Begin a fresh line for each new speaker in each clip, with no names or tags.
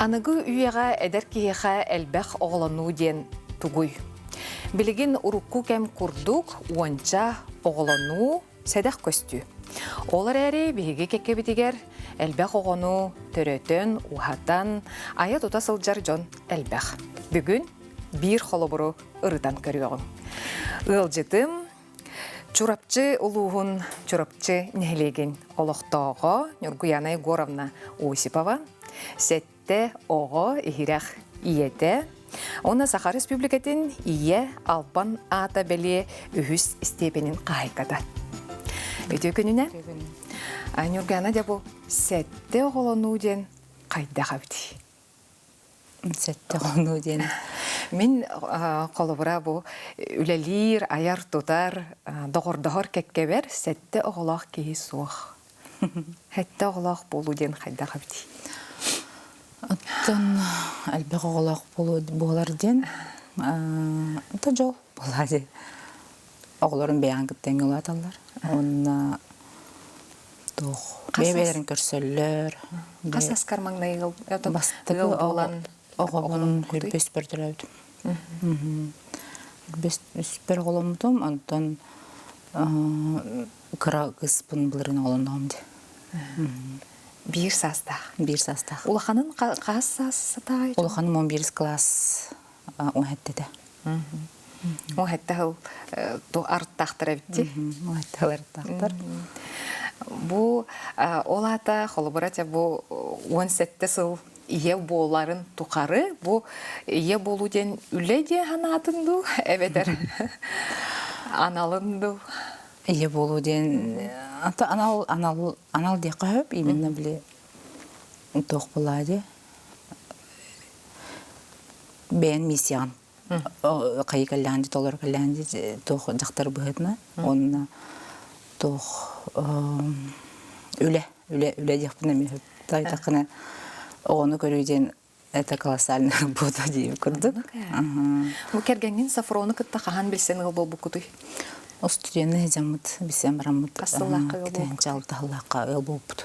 Анıgı üyeğe eder kiyeğe elbək oğlanı den tuguy. Bilgin urukku kem kurduk, uanca oğlanı sedək köstü. Olar əri bihiги kekke bitiger, elbək oğlanı törötön, uhatan, aya tuta sılcar jon elbək. Bugün bir xoloburu ırıdan körüyorum. Ilcıtım, Çurapçı uluğun, çurapçı nehlegen oloqtağı Nurguyana Yegorovna Osipova, sette oğu ihiraq iyete, ona Sakha Respublikatin iye Alban ata beli ühüs istepenin qaykada. Ötü gününe, Nurguyana da bu sette oğulunu den qayda qabdi.
Sette oğulunu den.
Min kolubura bu ülelir, ayar tutar, doğur kekkeber, sette oğlaq kehi soğuk. Hette oğlaq bolu den qayda qabdi.
Аттан әлбәқ оғылақ болар ден, ата жол болады. Оғыларын бәян күттен ел аталар. Онна бәбелерін көрсөллер.
Қасас кармаңна егіл?
Бастығы оғылын үрбес бір түрәудім. Үрбес бір оғылымдым, антан қыра қыспын бұлырын оғылындағымды.
Bir sastaq.
Bir sastaq.
Улаханын қас састaq?
Улаханым 11 класс 17-де.
17-де хыл арттақтыр әбітті?
17-де арттақтыр.
Бұл олата қолыбыратя бұл 17-де сыл ие боларын тұқары, бұл ие болуден үледе ханатынду, әбедер аналынду.
Ие болуден анал де қағып, именно біле тоқ болады. Бән миссиян. Қайы кәлләнді, толар кәлләнді тоқ жақтар бұғытына. Онына тоқ үле декпіне мехіп. Тайтақына оғыны көруден это колоссально болды дейіп күрдік.
Бұл кергенген Сафроны күтті қаған білсен ғыл бұл бұқыды?
O stüdyenine hecamut bisem ramut.
Asıllaqqa yol
bu. Çaltaqlaqqa yol bulupdu.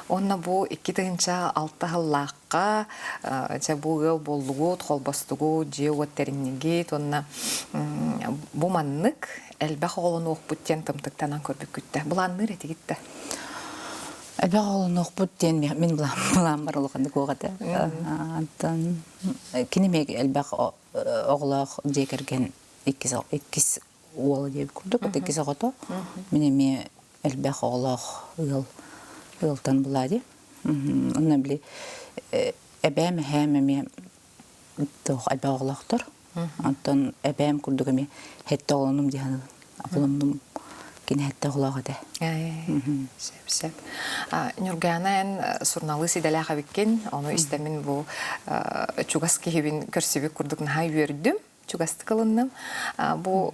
Onna bu 2-6-лаққа bu yol bolluğu, tolbastuğu, jeoteriniget, onna bu manlık elbaq oğlunu oqbutten tımtıqtanan körbük kütte. Bu anır eti gitti.
Elbaq oğlunu oqbutten men bulan var olğandı qoğada. Antan kinemek elbaq oğlaq jekergen ikkis oğlu diye kurduk. İkkis oğlu. Mineme elbaq oğlaq yıldan buladı. Ondan bile ebem hememe toq elbaq oğlaqdır. Antan ebem kurduk eme hette oğlunum diyen oğlumnum kine hette oğlağı da.
Sep. Nurguyana en surnalı sidalağa bikken, onu istemin bu çugaski hibin körsübük kurduk naha yördüm. Çugastı kılındım. Bu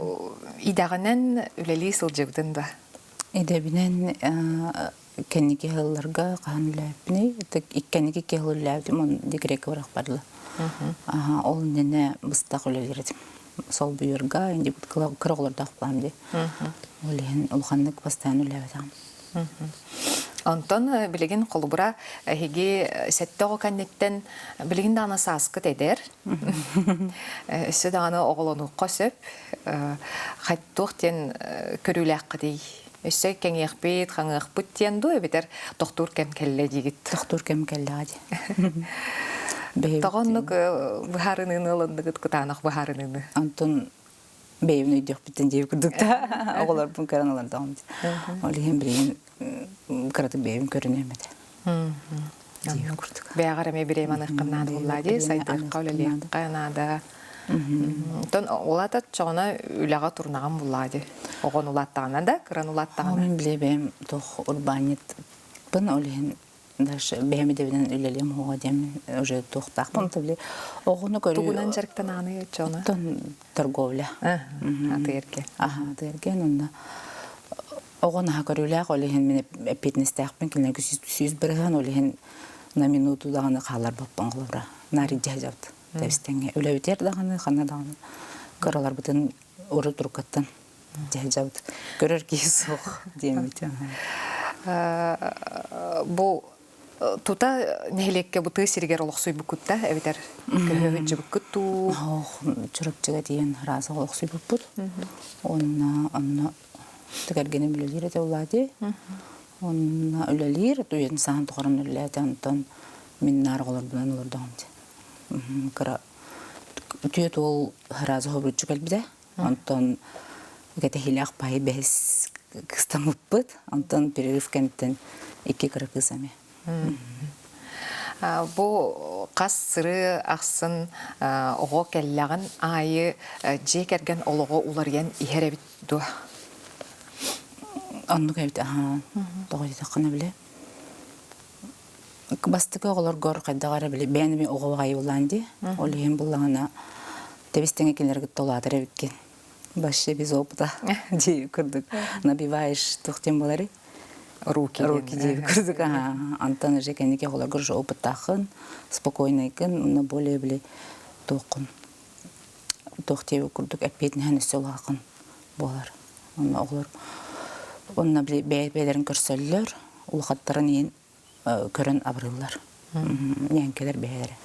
idağının üleli sılcıqdın da?
İdebinen kenniki hıllarga qahan üləbini, ikkenniki ke hıl üləbdim, onu digrek varaq barlı. Ol nene bыстaq ülelerdim. Sol buyurga, indi kırıqlarda aqlamdı. Oleğin ulğanlık bastan üləbdim.
Ondan bilgin kolubura higi sette o kannetten bilgin dana saskıt eder. Südana oğlunu qosып, xattuqten körülaq dey. Üsse kengeqbet, qangeqbut den do biter doktor kem kelle digit.
Doktor kem kelle adi.
Tağonluk buharının ılındıgıt kıtanaq buharının.
Anton beyimni üydüq bitten deyip kurdukta. Oğlar bun karanalar dağım. Oleğin bileğin kıratı beyim görünemedi. Deyip kurduk.
Beğarame bireyim anıqqınnadı bulladı. Saydıqqa öleliqqa Ton olata çoğuna ülağa turnağın bulladı. Oğun ulattağına da, kıran ulattağına.
Oğun bile benim toq urbaniyet. Bın oleğin beyimi de biden üleliyim oğa demin. Oje toqtaq. Bunu da bile oğunu görüyor.
Tuğunan jarıktan anı çoğuna?
Ton торговля.
Atı erken.
Atı erken onda. Oğun ha görüyorlar. Oleğin mene petnestaqpın kilene küsüz bırıhan oleğin na minutu dağını qallar babban qılabra. Nari cahjabdı. Devistenge. Öyle biter dağını, xana dağını. Karalar bıdın oru turkattan cahjabdı. Görür ki soğuk diyemeyeceğim.
Bu тута нехилекке бу тыысиригер олохсуй букутта эбитер көһөгүт жыбыккут туу.
Ох, чурапчыга тиен разы олоксуй буппут. Онна тегергене билелер эте улади. Онна үлелер, туен сан тоғырын үлелер, антон мен нарғылар бұлан олырдағымды. Кыра түйет ол разы хобрутчу кәлбіде. Антон гәте хилях пай бәс кыстамыппыт. Антон перерыв кәнттен 2 кыры кызаме.
Бу қас сыры ақсын оғы кәлләғын айы жекерген олығы уларген ихеребит ду.
Анну кәбит, тоғыды таққына біле. Бастықы оғылар ғор қайдағары біле. Бәні мен оғы ғайы оланды. Ол ең бұлағына тебістен екенлер күтті оладыр әбіткен. Башы біз опыта дейі күрдік. Набивайш тұқтен болары.
Руки
дейі күрдік. Антаны жекенеке оғылар ғыр опыт тақын, спокойно екен, оны более біле тоқын. Тоқтеуі күрдік әппетін әнісі олақын болар. Оны оғылар онна бәйлерін көрсөллөр, улқаттарын ең көрін абырылар. Нәңкелер бәйлері.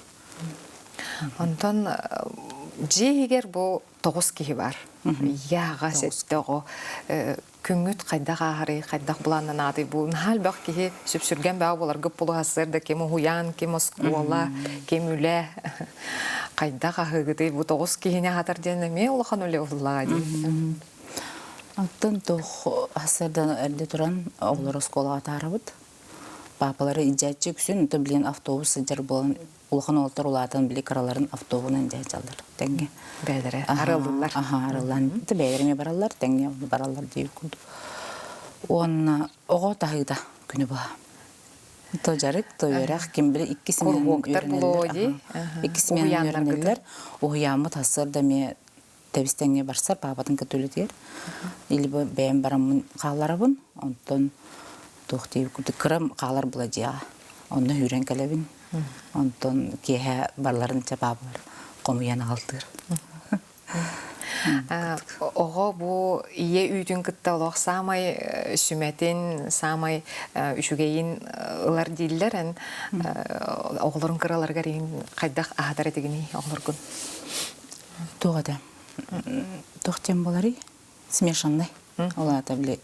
Антон, жегер бұл 9 кихи бар. Яға сетті оғы күңгіт қайдақ ағыры, қайдақ бұланын ады. Бұл нәл бақ кихи сүпсүрген бәу болар. Гүп бұлы ғасырды, кем ұхуян, кем ұскуала, кем үлі. Қайдақ ағығыды. Бұл 9 кихіне қатар дені ме ұлыған өлі ұлыға дейді.
Аттан тоқ асырдан әрде тұран оғылар осколаға тарабыд. Папалары иджатчы күсін, үті білен автобус жар болын, ұлған олтар ұлатын біле қараларын автобуынан жайт алдар. Тәңге.
Бәлері, арылдылар.
Арылдан. Үті бәлеріме баралар, тәңге баралар дейі күнді. Онна оға тағыда күні бұға. То жарық, то өрақ, кем біле 2 сменен өрінелер. 2 сменен өрінелер. Оғиямы тасырда ме Тебістенге барсар, папатын көтөлетер. Или бәйін барамын қаларабын, онтон тоқтейіп күрді кірім қалар бұла жиға. Онны үйрен кәлебін. Онтон кейе барларынша папалар қомыян алтыр.
Оға бұл ие үйдің күтті олық самай сүметін, самай үшігейін ұлар дейлер, оғыларын кыраларға рейін қайдақ ағадар етігіне оғылар күн?
Тоғада. Тоқтен болары смешанный. Ола табли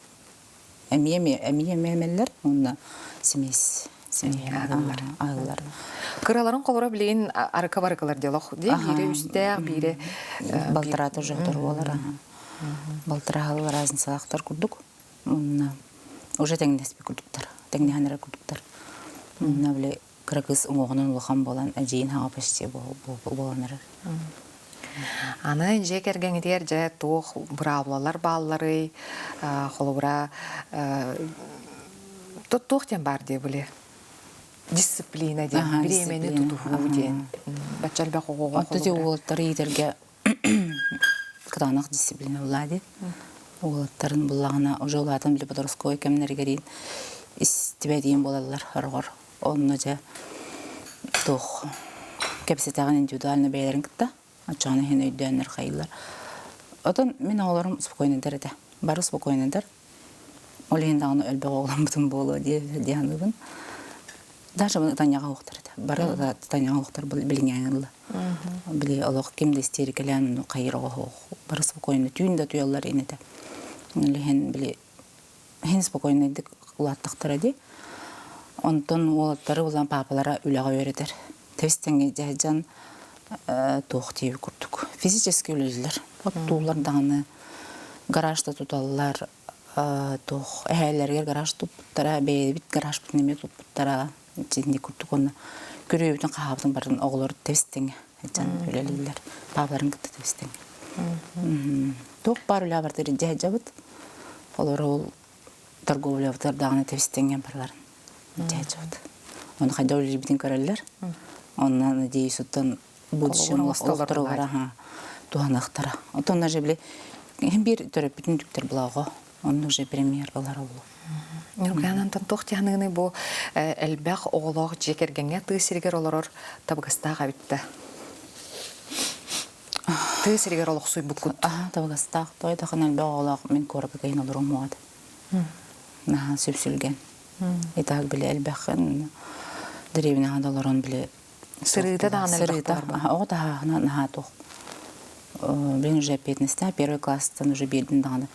әмиемелер, онна смесь. Ағылар.
Кыраларын қолыра білейін арқа-барықалар делақ. Бире үстәқ, бире...
Балтыраты жоқтар олар. Балтырағылар азын салақтар күрдік. Уже тәңнеспе күрдіктар. Тәңнеғаныра күрдіктар. Онна біле кырақыз оғының ұлған болан әжейін хаға пәште боланырыр.
Аны жекерген едер жа тоқ бұраулалар баллары, қолы бұра тоқтен бар де біле. Дисциплина ден, біремені тұтуғу ден. Бәтчәл бәқ оғуға
қолы бұра. Олаттары едерге қытанақ дисциплина болады. Олаттарын бұлағына жолатын біле бұдырысқой кәмінергерін істібәдейін болалар ұрғыр. Онына жа тоқ кәпсетағын индивидуальны бәйлерін күтті. Ачаны хен өйдәнер қайылар. Одан мен оғыларым спокойнедер еді. Бары спокойнедер. Ол енді аны өлбәқ оғылам бұтын болу дейанығын. Даже таняға оқтар еді. Бары таняға оқтар біліңен ұлы. Біле олық кемді истерикалянын қайыр оғы. Бары спокойны түйінді түйалар енеді. Хен спокойнедік ұлаттықтар еді. Онтон олаттары олан папалара үліға өредер. Тәвістенге жәжан тоқтейі күрдік. Физически өлелер. Туылар дағаны гаражда тұталылар. Әйелерге гараж тұппыттара, бейбіт гараж бұтынеме тұппыттара. Жедінде күрдік оны. Көрі өбітін қағабытың барын оғылары тәвістенге. Өлелелер. Папаларын күтті тәвістенге. Тоқ бар өлі абардыры жәжабыт. Олар ол торговля бұтар дағаны тәвістенген барларын. Жәжабыт. Оны қайда өлі бітін көрелер. Оннан дейі сұттан будущем олықтырылар туғанақтара. Отонна же біле, бір түрі бүтін түктер бұлауға, оның же премьер олар олу.
Нұрғанантан тоқтияғынығыны бұл әлбәқ оғылақ жекергенге түйсіргер олар табығыстаға бітті. Түйсіргер олық сұй бұқыт.
Табығыстақ, тойдақын әлбәқ оғылақ мен көріп кәйін олар оңуады. Сөпсілген. Итақ біле әлбәқін Древняга долларон биле.
Сырыта да
Сырыта. О да на то. Блин уже 15-та, первый класстан уже бирдин даганы.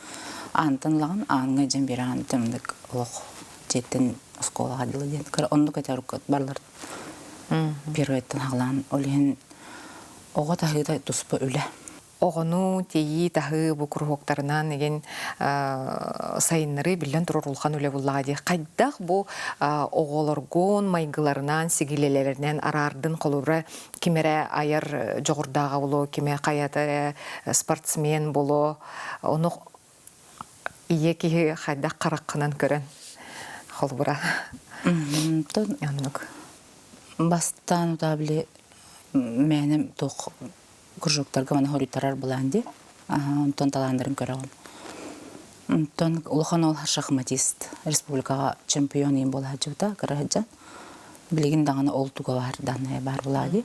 Антан лаган аңга жем биран тымдык лох жеттен школага диле ден. Онду катарукат барлар. Первыйттан хаглан олен ого тахыда туспа үле.
Оғыну тейі тағы бұ күрхоқтарынан еген сайыннары білден тұрыр ұлған өлі бұллады. Қайдақ бұ оғылырғын майғыларынан, сигилелерінен арардың қолуыра кемері айыр жоғырдағы болу, кеме қаяты спортсмен болу, оны ие кейі қайдақ қараққынан көрін қолуыра.
Бастан ұтабілі мәнім тоқ күржоктарға мана хоритарар буланди. Онтон таландырын көрөгөн. Онтон улахан ол шахматист, республикага чемпион ем бола жута каража. Билигин даганы олтуга бар даны бар булади.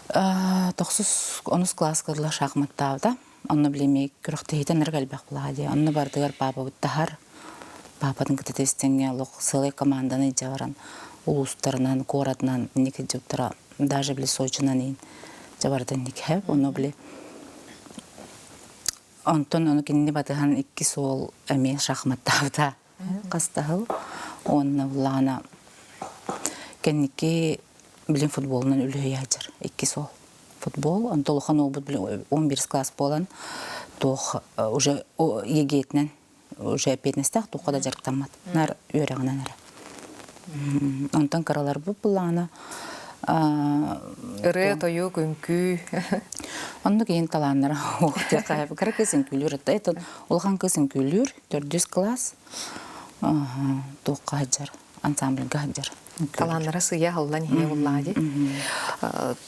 9 класс кыдла шахматтавда. Онны билемек күрөктейтен эргалбак булади. Онны бардыгар папа буттахар. Пападын кытетестенге лок сылы команданы жаваран. Улустарынан, коратынан неке жуптара. Даже били Сочинан ин. Жабардан никхеп, оны біле. Онтон оны кенде батыған 2 сол әме шахматтавда қастағыл. Оны бұлағына кеннеке білен футболынан үлі яджыр. 2 сол футбол. Он толуқан ол бұд 11 класс болан. Тоқ уже егетінен, уже 15-тақ тоқада жарықтамад. Нар өріғынан әрі. Онтон қаралар бұд бұлағына
Ыры, тойу, күнкі.
Онды кейін таланыр. Кара көсін күлір. Олған көсін күлір, 400 класс. Тоққа хаджар, ансамбльға хаджар.
Таланыры сыя ғылдан хе ұллады.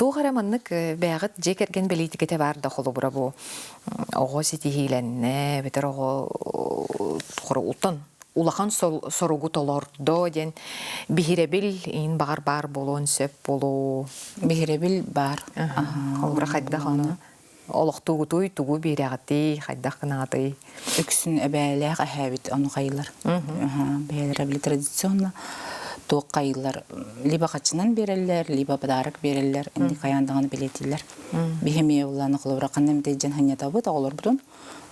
Тоғара маннық бәғыт жекерген белейтікеті бар да қолы бұра бұл. Оғы сеті хейленне, бетер оғы ұлтын. Улахан соругу толордо ден бихиребил ин бар болон сөп болу.
Бихиребил бар.
Олбыра хайдақ оны. Олықтугутуй тугу бирағыты, хайдақ қынағыты.
Үксін әбәләқ әхәбет оны қайылар. Бәлерәбілі традиционна тоқ қайылар. Либо қачынан берелер, либо бадарық берелер. Энди қаяндағаны білетілер. Бихемия оланы қылыбыра қандам дейджен ханята бұд, олар бұдын.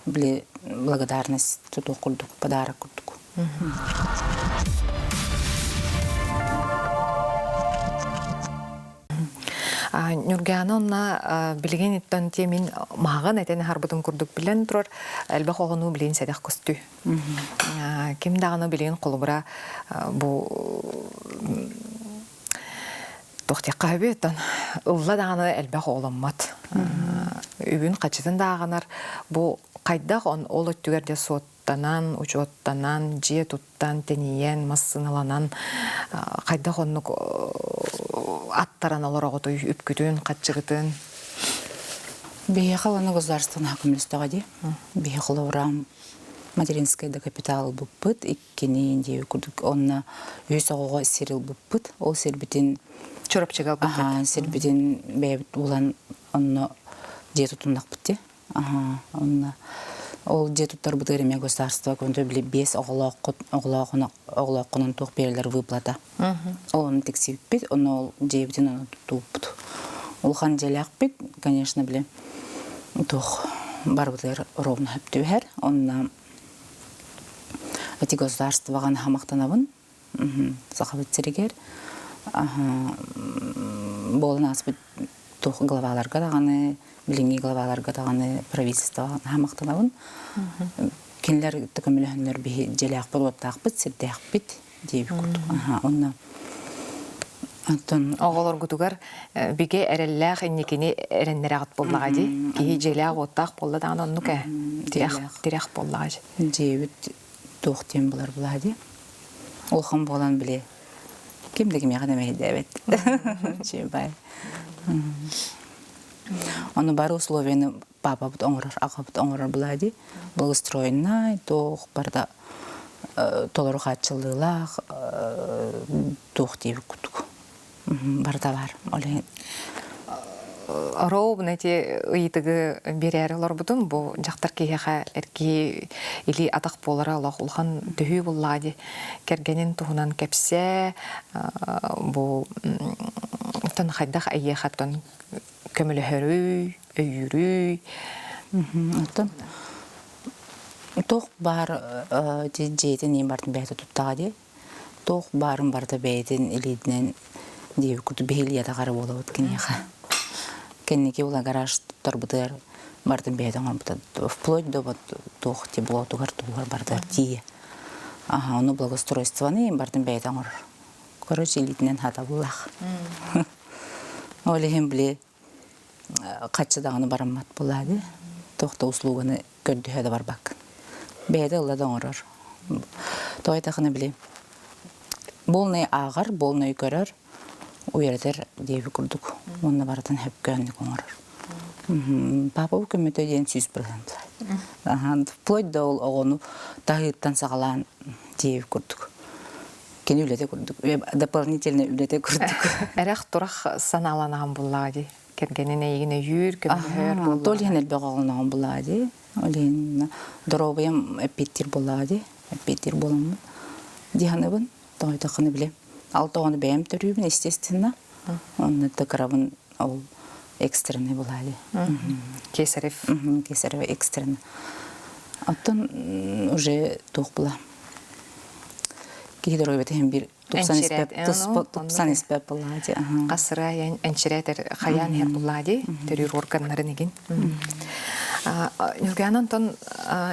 Біле благодарность тұту құлдық, бадарық құлдық.
Нургана онна билеген иттен темин маған әтен харбытын күрдік білен тұрар әлбәқ оғыну білен сәдәқ көсті. Кем дағыны білген қолыбыра бұл тоқтеққа өбеттен ұлла дағыны әлбәқ оғыламмат. Үбін қачытын дағынар бұл қайдақ ол өттігерде соттанан, учоттанан, же туттан, тенейен, массыналанан қайдақ оны аттаран олар оғытой үпкүтін, қатшығытын.
Бейе қаланы государствоны хакимлістіға де. Бейе қалауырам материнская до капитал бұппыт, иккені ендеу күрдік. Онына өз оғыға серил бұппыт. Ол сербітін...
Чорапчыға бұппыт.
Сербітін бәйбіт болан онына же тұтындақ бітті. Ол же тұттар бұдығыреме государство көндө біле 5 оғылақынан тоқ берілер выплата. Оны тексеп бет, оны ол жебітін оны тұтуып бұд. Ол қан желек бет, конечно, біле тоқ бар бұдығыр ровны хөпті бәр. Онына әті государствоған хамақтанабын, сақабетсерегер. Болын асып тоқ главаларға дағаны, билинги главаларға дағаны правительствоған хамақтанабын. Кенлер түкімілігінлер бі желек бұл оттақ біт, сердек біт дейбі күрдік.
Оғылар күтігер біге әрелләқ әнекені әреннер ағыт боллаға дей. Кейі желек оттақ болла дағын онны кә? Дирек боллаға дей.
Дейбіт тоқтен болар болаға дей. Олқын болан біле. Кемдегі меғана мәйді әбет. Жебай. Оны бар условияны папа бұд оңырар, аға бұд оңырар бұлады. Благостроенна, тоқ барда толыру қатшылдылақ, тоқ дейбі күтік. Барда бар.
Роу нәте ыйтыгы берәр олар бутун бу жактар кеха эрки или атак болара Аллах улхан төһү буллади кергенин туһунан кепсе бу тон хайдах айя хаттан көмөлөһөрүй өйүрүй
Оттон тох бар жейтин ем бартын бәйті туттағады. Тох барын барда бәйтін илидінен дейі күрді бейли ятағары бола өткен еға. Кеннеке ола гараж тұттар бартын бәйтін ғамбыта. Вплоть до тох те бола тұғар бардар тие. Оны благоустройствоны ем бартын бәйтін ғыр. Короче, илидінен хата болақ. Олеген біле қатшыдағыны барамат болады. Тоқта услуганы көрдіхеді бар бақ. Бәйді ұладан ұрыр. Тоғайтақыны біле. Болнай ағыр, болнай көрір, уйырдыр дейбі күрдік. Онына баратын әп көнлік оңырыр. Папа көмет өйден 100%. Вплоть да ол оғыны тағыттан сағалан дейбі күрдік. Кен үлеті күрдік. Дополнительно үлеті күрдік.
Әрақ тұрақ саналанаған болады. Кергенин егине юр, көмөлөр болду.
Толген элбе калган булады. Олен дробаям эпитир булады. Эпитир боламы. Диханыбын тойдакыны биле. Алтыганы бәем төрүбүн, естественно. Онны тыкрабын ол экстренный булады.
Кесарев.
Кесарев экстренный. Аттан уже тох була. Кидер бетем бир 90 испеп булады.
Касыра энчиретер хаян хер булады. Төрүр органнарын еген. Нурганан тон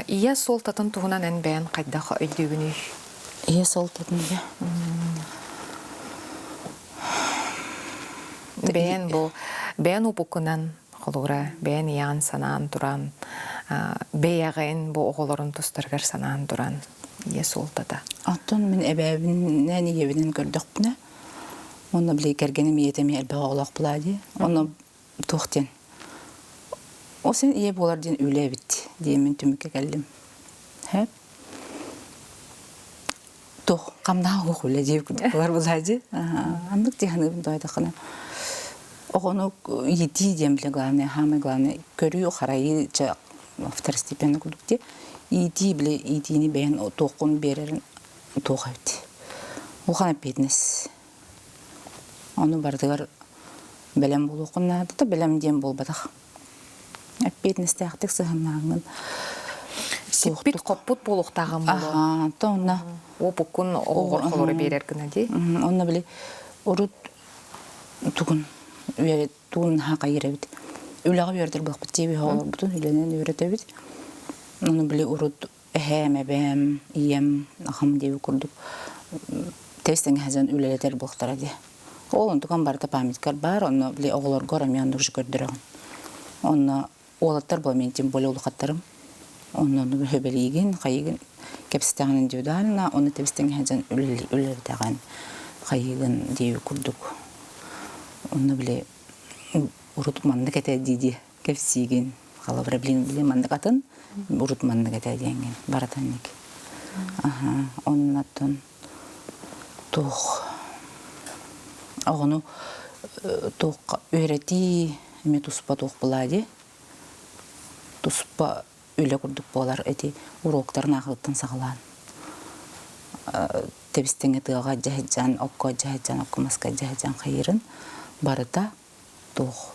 ия солтатын тугунан эн бәен кайдах өйдүгүнү.
Ия солтатын я.
Бәен бу бәен упукунан холура бәен ян санаан туран бәягын бу оголорун тустаргар санаан туран. Ия солтата.
Аттан мен эбәбиннән ебинен көрдүк буна. Оны биле кергенем иетеме элбе оглак булады. Оны тохтен. О сен ие болар ден үле бит. Диемен түмүккө келдим. Хеп. Тох камда окуле деп булар булады. Андык деганы бундайда кана. Огону ети дем биле главное, самое главное көрүү харайы второстепенный кудукте. Иди биле идини бен токун берерин тохайт. Ухана питнес. Аны бардыгар белем болукунна да белем дем болбадак. Питнес тактик сыгыннагын.
Сиппит коппут болуктагын болу.
Тонна.
Опукун огор берер гына ди.
Онна биле урут тугун үере тун хака еребит. Үлага бердер булак битеби хавар бутун үленен өретебит. Оны биле урут бәм ием ахам деп күрдүк. Тестен хазан үлелетер булактар ди. Ол туган барда памяткар бар, оны биле оглор горам яндык көрдүрөм. Оны олаттар бу мен тем более улукаттарым. Оны хөбелиген, кайыгын кепстагын индивидуально, оны тестен хазан үлелетеген кайыгын деп күрдүк. Оны биле урут манды кете диди кепсиген. Кала проблем биле манды катын. Урут манны кетеденген баратанник. Оннаттан тух. Огону тух өйрети эме туспа тух булади. Туспа үйле курдук болар эти уроктарын агыттан сагалан. Тебистенге тыга жахиджан, окко маска жахиджан хайырын барыта тух.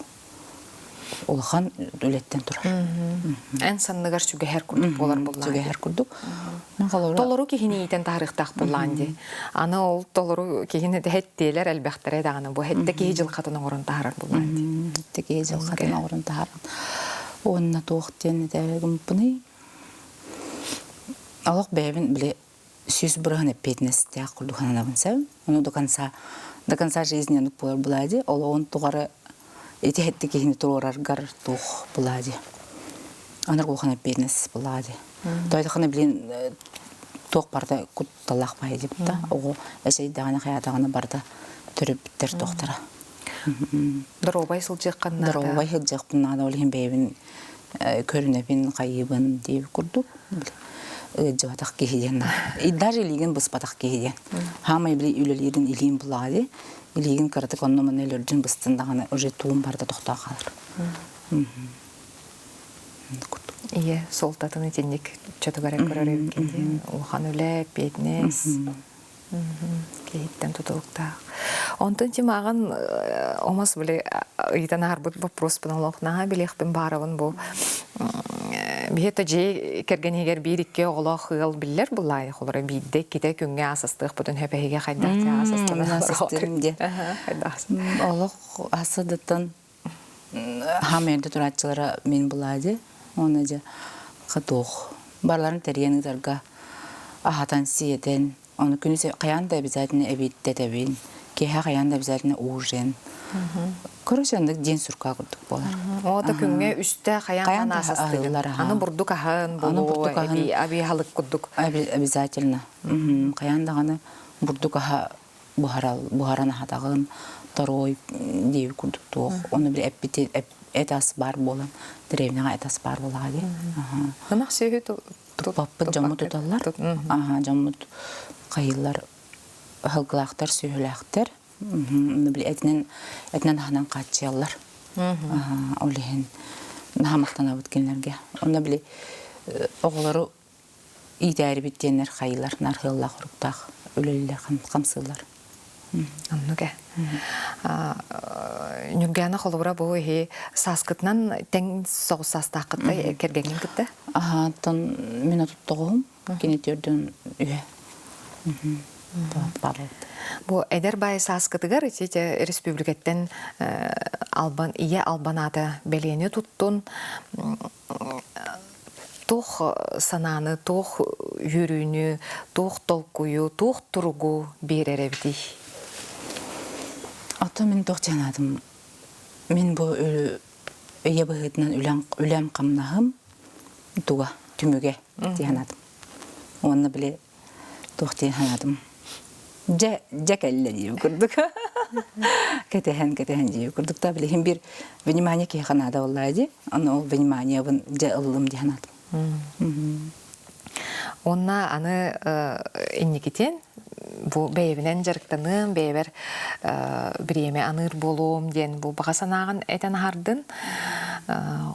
Улхан үлеттен турар.
Эн санныгар сүгәһәр курдук болар буллар.
Сүгәһәр курдук.
Толору кихини итен тарихтах булланди. Аны ол толору кихини хеттелер әлбәхтәре даганы бу хетте ки жыл катының орын тахар булланди.
Теге жыл катының орын тахар. Онна тоқтен дәгем буны. Алак бәбин биле сүз бурган петнес тә курдухана бунса, оны до конца жизни аны булар булади. Ол он тугары эти хетте кихини турар гар тух булади. Анар гохана бизнес булади. Тойдахана билин тох барда кутталах бай дип та. Ого эсей дагана хаятагана барда төрүп биттер тохтара.
Дробай сылжыкканна.
Дробай сылжыкканна да олин бебин көрүнөбин кайыбын деп курдук. Жаватак кихиден. И даже лиген бус патак кихиден. Хамай били үлелерин илин булади. илигин кырдык онно мен элөрдүн быстындаганы уже туум барда тохта калыр.
Ие, солтатын итинник чөтөгөрөк көрөрөк кенде. Улхан үлеп, беднес. Кейттен тутулукта. Онтон тимаган омас биле ыйтан арбыт вопрос пыналок нага билехпин барабын бу. Бихета же кергенегер бирикке оголох хыл биллер булай холора бидде ките күнгө асастык бутун хепеге кайдак асастык.
Олох асадыттан хамерде турачылары мен булады. Оны же катох. Барларын теренидерга ахатан сиетен. Оны күнүсе каянда обязательно эбитте тебин. Кеха каянда обязательно ужин. Короче, ден сурка курдук болар.
Ота күнгө үстө каяндан асастык. Аны бурдук ахан болу, аби халык курдук.
Обязательно. Каяндаганы бурдук аха бухаран ахатагын второй дев курдук туох. Оны бир эппити этас бар болан. Древняга этас бар болады.
Нымак сөйгө
Паппын жаммы туталар. Жаммы кайылар хылгылактар, сүйөлактар. Этинен ханан качыялар. Олихин нахамактана бүткенлерге. Оны биле оголору идәри биттенер кайылар, нархылла куруктак, өлөлүлөр камсылар.
Аннуга. Нүггәна холобра бу саскытнан тең соғсастақытта кергенген кітті?
Тон мен отуттығым, кенетерден үйе.
Бу эдер бай саскытыгар республикаттен ие албаната белені туттун тух сананы, тух жүрүүнү, тух толкую, тух тургу береребди.
Ата мен тух жанадым. Мен бу өйе быһытынан үләм камнахым туга түмүгө жанадым. Оны биле тух жанадым. Жакелле дип курдук. Кетехен дип курдук та биле бир внимание ки ханада боллайды. Аны ол внимание бун жаылым жанадым.
Онна аны инникитен бу бейбинен жарыктанын бейбер биреме аныр болуум ден бу багасанаган этен хардын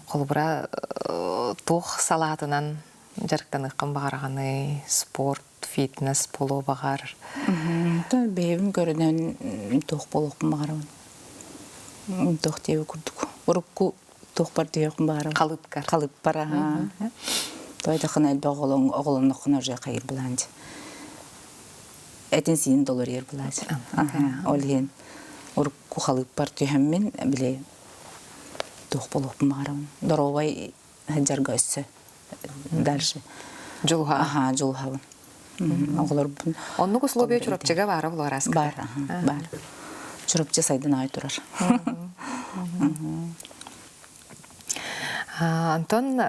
колбура тух салатынан жарыктаныккан багараганы спорт фитнес болуу багар.
Бейбим көрүнөн тух болуп багарабын. Тух деп курдук. Урукку тух бар деп багарабын. Калып бара. Тойда хана баголон оголоннокуна же кайыр буланды. Этин син доллар ер булады. Олген урукку калып бар түйөммен биле тух болуп багарабын. Доровай хаджарга өссө. Дальше.
Жулха.
Жулха. Оголор бун.
Оннук условия чурапчыга бара булар аска.
Бар. Чурапчы сайдан ай турар.
Антон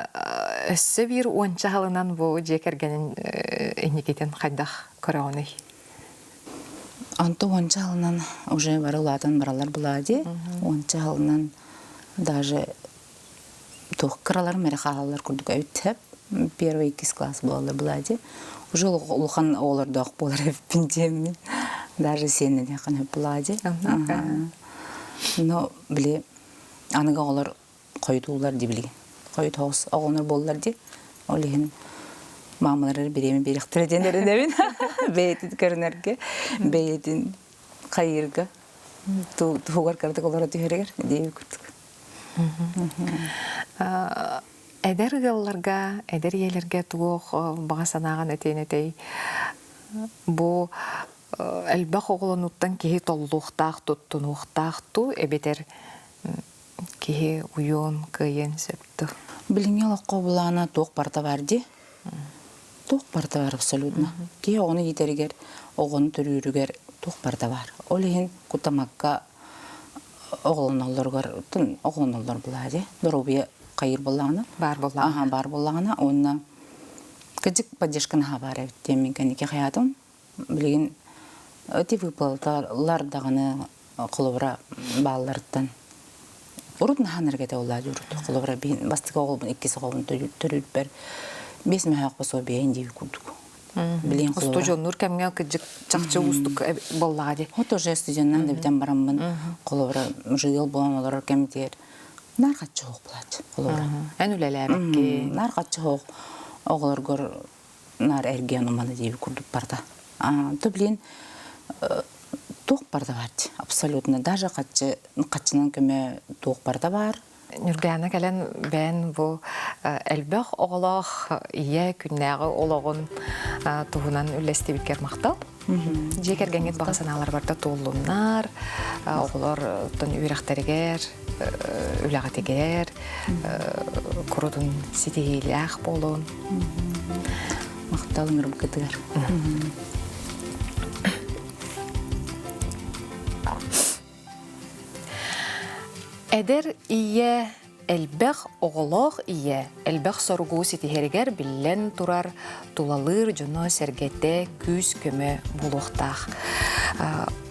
өссө бир онча халынан бу жекергенин эникетен кайдах көрөөнүй.
Антон онча халынан уже барылатын баралар булады. Онча халынан даже тух кралар мерхалар курдук өттеп. Первый 2 класс булады. Уже улхан олардак болар эппиндем. Даже сені де қана булады. Но биле аныга олар койдуулар ди билген. Кой тоос оголнор боллар ди. Олеген мамалары биреме бериктиредендер дебин. Бейтин көрүнөргө, бейтин кайырга. Тугар кардык олар түйөрөгөр деп күттүк.
Эдер гылларга, эдер елерге туох багасанаган этенетей. Бу элбах оголонуттан кихи толлуктак туттунуктакту эбетер кихи уйон кыйын сөптү.
Билиңе локко булана туох барта барди. Туох барта бар абсолютно. Ки оны йитергер, огон төрүрүгер туох барта бар. Олehen кутамакка оголоноллоргор, тун оголоноллор булады. Доробия кайыр буланы.
Бар буланы.
Бар буланы. Онна кыжык поддержканы хабар эттем мен канеке хаятым. Билген өте выплаталар даганы колобра баллардан. Урудна ханырга да улады урут. Колобра бин бастыга оголбун 2 соголбун төрүп бер. 5 мехак пособие инди курдук. Билин
Усту
кулура.
жоннур кемге кыжык чакчы устук боллади.
Вот уже студенттан да битен бараммын. Кулура жыйыл болан олар кемдер. Нар качы хок булат. Кулура.
Эн үлеләбекке.
Нар качы хок оглоргор нар эрген уманы дип курдуп барда. Тублин тук барда бар. Абсолютно даже качынан көмө тук барда бар.
Нургана кален бен бу элбэх оголох ие күннәгы ологун туһунан үллести бикер мактал. Жекер гәңгет багасаналар барда туулуннар, оголор тон үрәхтәргәр, үләгәтегәр, курудун ситейләх болун.
Мактал мөрм кытыгар.
Эдер ие элбэх оголох ие элбэх соргуу ситихеригер биллен турар тулалыр жоно сергете күз көмө булуктах.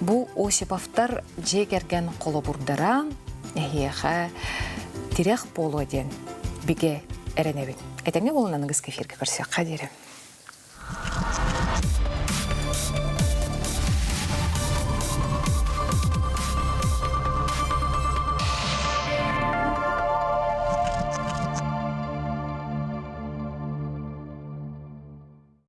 Бу Осиповтар жегерген колобурдара эхиеха тирех болу ден биге эренебин. Этеңе болунаныңыз кефирге көрсөк кадери.